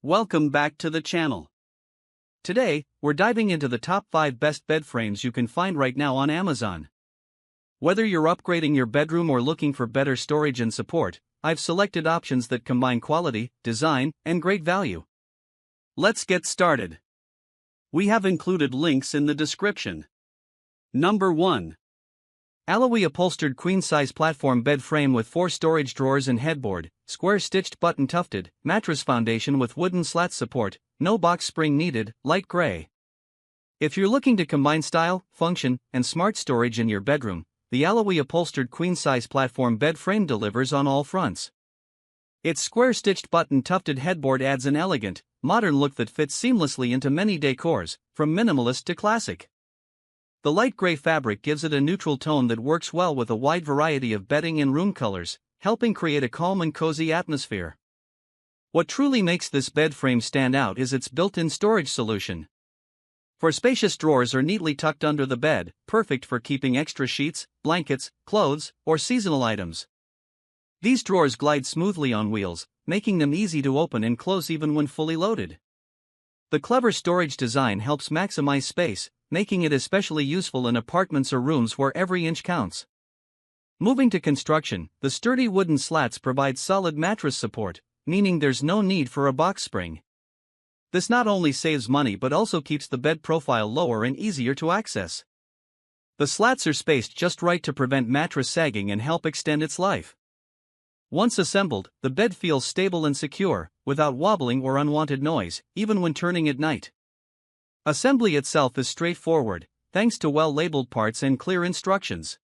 Welcome back to the channel. Today, we're diving into the top 5 best bed frames you can find right now on Amazon. Whether you're upgrading your bedroom or looking for better storage and support, I've selected options that combine quality, design, and great value. Let's get started. We have included links in the description. Number 1. Yahi upholstered queen-size platform bed frame with 4 storage drawers and headboard, square-stitched button tufted, mattress foundation with wooden slat support, no box spring needed, light gray. If you're looking to combine style, function, and smart storage in your bedroom, the Yahi upholstered queen-size platform bed frame delivers on all fronts. Its square-stitched button tufted headboard adds an elegant, modern look that fits seamlessly into many decors, from minimalist to classic. The light gray fabric gives it a neutral tone that works well with a wide variety of bedding and room colors, helping create a calm and cozy atmosphere. What truly makes this bed frame stand out is its built-in storage solution. For spacious drawers are neatly tucked under the bed, perfect for keeping extra sheets, blankets, clothes, or seasonal items. These drawers glide smoothly on wheels, making them easy to open and close even when fully loaded. The clever storage design helps maximize space, making it especially useful in apartments or rooms where every inch counts. Moving to construction, the sturdy wooden slats provide solid mattress support, meaning there's no need for a box spring. This not only saves money but also keeps the bed profile lower and easier to access. The slats are spaced just right to prevent mattress sagging and help extend its life. Once assembled, the bed feels stable and secure, without wobbling or unwanted noise, even when turning at night. Assembly itself is straightforward, thanks to well-labeled parts and clear instructions.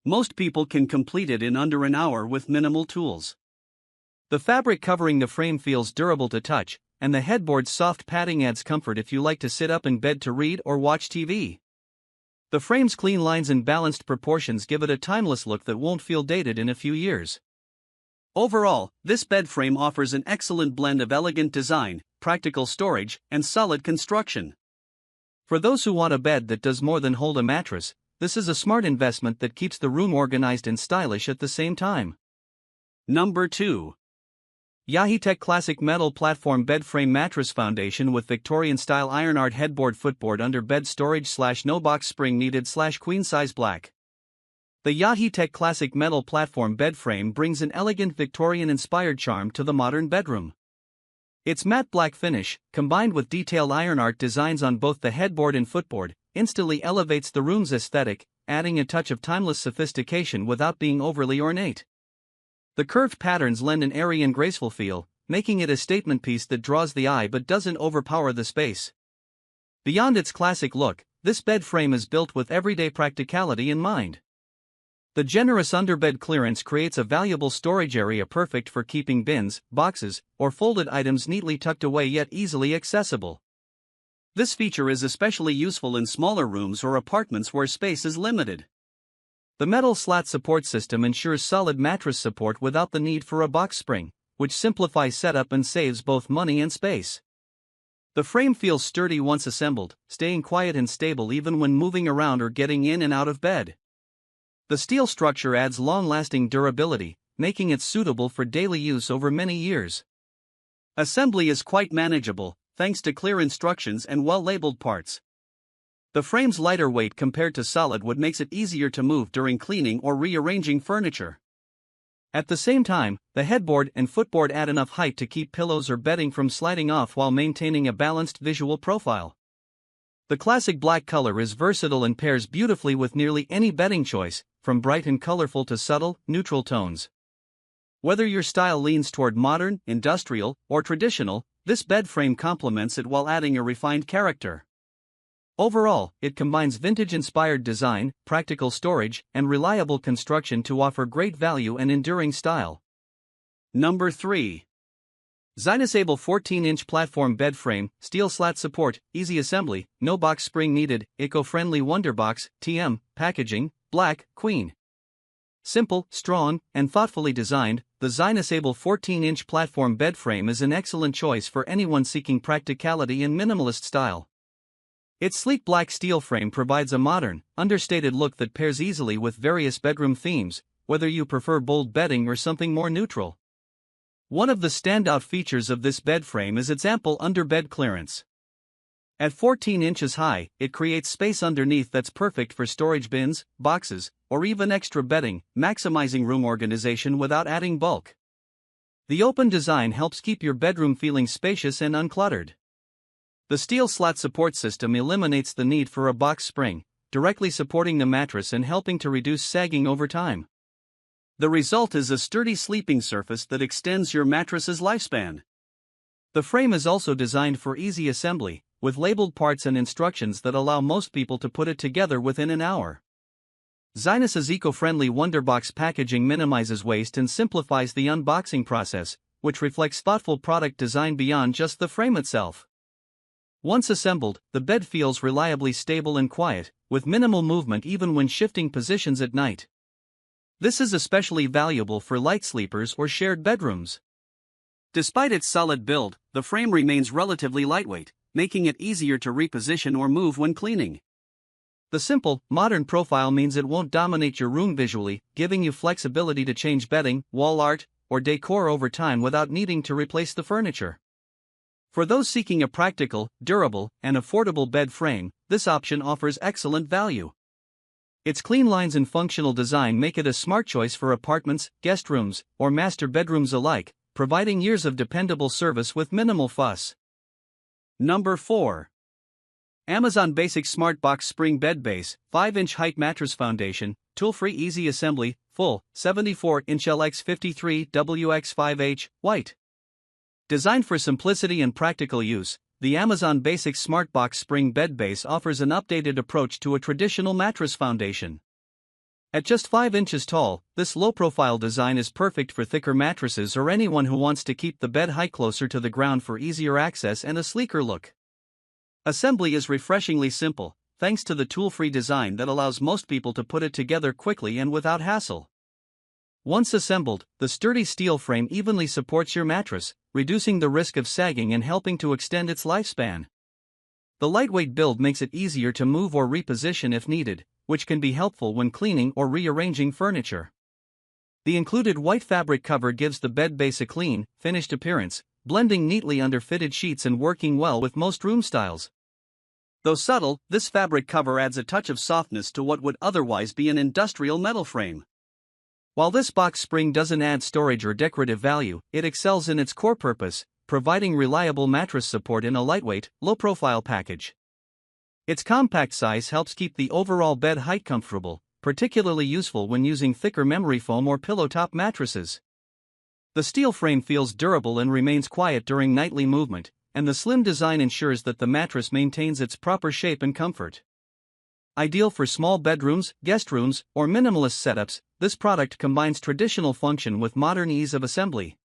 Most people can complete it in under an hour with minimal tools. The fabric covering the frame feels durable to touch, and the headboard's soft padding adds comfort if you like to sit up in bed to read or watch TV. The frame's clean lines and balanced proportions give it a timeless look that won't feel dated in a few years. Overall, this bed frame offers an excellent blend of elegant design, practical storage, and solid construction. For those who want a bed that does more than hold a mattress, this is a smart investment that keeps the room organized and stylish at the same time. Number 2. Yahi Techch Classic Metal Platform Bed Frame Mattress Foundation with Victorian-style iron art headboard footboard under bed storage / no box spring needed / queen size black. The Yahi Techch Classic Metal Platform Bed Frame brings an elegant Victorian-inspired charm to the modern bedroom. Its matte black finish, combined with detailed iron art designs on both the headboard and footboard, instantly elevates the room's aesthetic, adding a touch of timeless sophistication without being overly ornate. The curved patterns lend an airy and graceful feel, making it a statement piece that draws the eye but doesn't overpower the space. Beyond its classic look, this bed frame is built with everyday practicality in mind. The generous underbed clearance creates a valuable storage area perfect for keeping bins, boxes, or folded items neatly tucked away yet easily accessible. This feature is especially useful in smaller rooms or apartments where space is limited. The metal slat support system ensures solid mattress support without the need for a box spring, which simplifies setup and saves both money and space. The frame feels sturdy once assembled, staying quiet and stable even when moving around or getting in and out of bed. The steel structure adds long-lasting durability, making it suitable for daily use over many years. Assembly is quite manageable, thanks to clear instructions and well-labeled parts. The frame's lighter weight compared to solid wood makes it easier to move during cleaning or rearranging furniture. At the same time, the headboard and footboard add enough height to keep pillows or bedding from sliding off while maintaining a balanced visual profile. The classic black color is versatile and pairs beautifully with nearly any bedding choice, from bright and colorful to subtle, neutral tones. Whether your style leans toward modern, industrial, or traditional, this bed frame complements it while adding a refined character. Overall, it combines vintage-inspired design, practical storage, and reliable construction to offer great value and enduring style. Number 3. Zinusable 14-inch platform bed frame, steel slat support, easy assembly, no box spring needed, eco-friendly Wonderbox, TM, packaging, black, queen. Simple, strong, and thoughtfully designed, the Zinusable 14-inch platform bed frame is an excellent choice for anyone seeking practicality and minimalist style. Its sleek black steel frame provides a modern, understated look that pairs easily with various bedroom themes, whether you prefer bold bedding or something more neutral. One of the standout features of this bed frame is its ample underbed clearance. At 14 inches high, it creates space underneath that's perfect for storage bins, boxes, or even extra bedding, maximizing room organization without adding bulk. The open design helps keep your bedroom feeling spacious and uncluttered. The steel slat support system eliminates the need for a box spring, directly supporting the mattress and helping to reduce sagging over time. The result is a sturdy sleeping surface that extends your mattress's lifespan. The frame is also designed for easy assembly, with labeled parts and instructions that allow most people to put it together within an hour. Zinus's eco-friendly Wonderbox packaging minimizes waste and simplifies the unboxing process, which reflects thoughtful product design beyond just the frame itself. Once assembled, the bed feels reliably stable and quiet, with minimal movement even when shifting positions at night. This is especially valuable for light sleepers or shared bedrooms. Despite its solid build, the frame remains relatively lightweight, making it easier to reposition or move when cleaning. The simple, modern profile means it won't dominate your room visually, giving you flexibility to change bedding, wall art, or decor over time without needing to replace the furniture. For those seeking a practical, durable, and affordable bed frame, this option offers excellent value. Its clean lines and functional design make it a smart choice for apartments, guest rooms, or master bedrooms alike, providing years of dependable service with minimal fuss. Number 4. Amazon Basic Smart Box Spring Bed Base, 5-inch height mattress foundation, tool-free easy assembly, full, 74-inch LX53 WX5H, white. Designed for simplicity and practical use, the Amazon Basic Smart Box Spring Bed Base offers an updated approach to a traditional mattress foundation. At just 5 inches tall, this low-profile design is perfect for thicker mattresses or anyone who wants to keep the bed height closer to the ground for easier access and a sleeker look. Assembly is refreshingly simple, thanks to the tool-free design that allows most people to put it together quickly and without hassle. Once assembled, the sturdy steel frame evenly supports your mattress, reducing the risk of sagging and helping to extend its lifespan. The lightweight build makes it easier to move or reposition if needed, which can be helpful when cleaning or rearranging furniture. The included white fabric cover gives the bed base a clean, finished appearance, blending neatly under fitted sheets and working well with most room styles. Though subtle, this fabric cover adds a touch of softness to what would otherwise be an industrial metal frame. While this box spring doesn't add storage or decorative value, it excels in its core purpose, providing reliable mattress support in a lightweight, low-profile package. Its compact size helps keep the overall bed height comfortable, particularly useful when using thicker memory foam or pillow-top mattresses. The steel frame feels durable and remains quiet during nightly movement, and the slim design ensures that the mattress maintains its proper shape and comfort. Ideal for small bedrooms, guest rooms, or minimalist setups, this product combines traditional function with modern ease of assembly.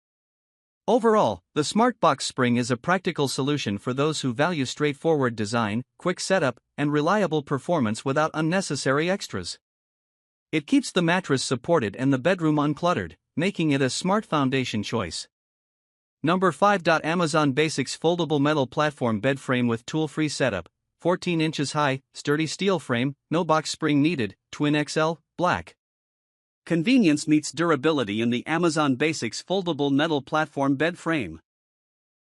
Overall, the Smart Box Spring is a practical solution for those who value straightforward design, quick setup, and reliable performance without unnecessary extras. It keeps the mattress supported and the bedroom uncluttered, making it a smart foundation choice. Number 5. Amazon Basics Foldable Metal Platform Bed Frame with Tool-Free Setup, 14 inches high, sturdy steel frame, no box spring needed, Twin XL, black. Convenience meets durability in the Amazon Basics Foldable Metal Platform Bed Frame.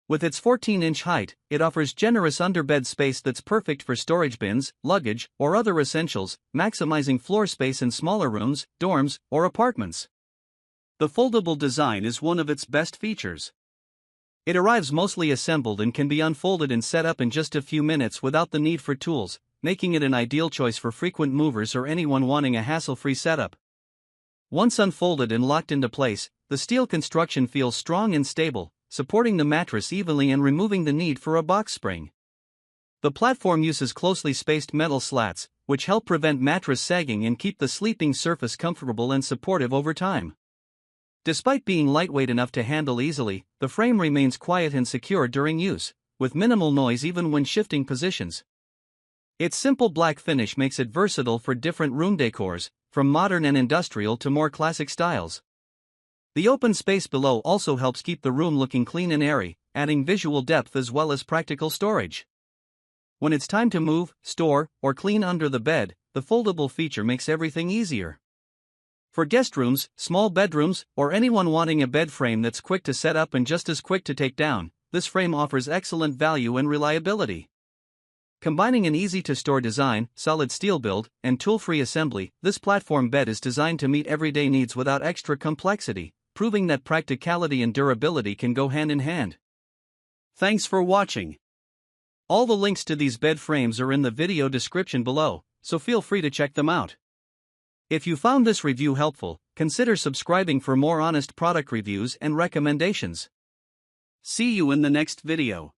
With its 14-inch height, it offers generous underbed space that's perfect for storage bins, luggage, or other essentials, maximizing floor space in smaller rooms, dorms, or apartments. The foldable design is one of its best features. It arrives mostly assembled and can be unfolded and set up in just a few minutes without the need for tools, making it an ideal choice for frequent movers or anyone wanting a hassle-free setup. Once unfolded and locked into place, the steel construction feels strong and stable, supporting the mattress evenly and removing the need for a box spring. The platform uses closely spaced metal slats, which help prevent mattress sagging and keep the sleeping surface comfortable and supportive over time. Despite being lightweight enough to handle easily, the frame remains quiet and secure during use, with minimal noise even when shifting positions. Its simple black finish makes it versatile for different room decors, from modern and industrial to more classic styles. The open space below also helps keep the room looking clean and airy, adding visual depth as well as practical storage. When it's time to move, store, or clean under the bed, the foldable feature makes everything easier. For guest rooms, small bedrooms, or anyone wanting a bed frame that's quick to set up and just as quick to take down, this frame offers excellent value and reliability. Combining an easy-to-store design, solid steel build, and tool-free assembly, this platform bed is designed to meet everyday needs without extra complexity, proving that practicality and durability can go hand in hand. Thanks for watching. All the links to these bed frames are in the video description below, so feel free to check them out. If you found this review helpful, consider subscribing for more honest product reviews and recommendations. See you in the next video.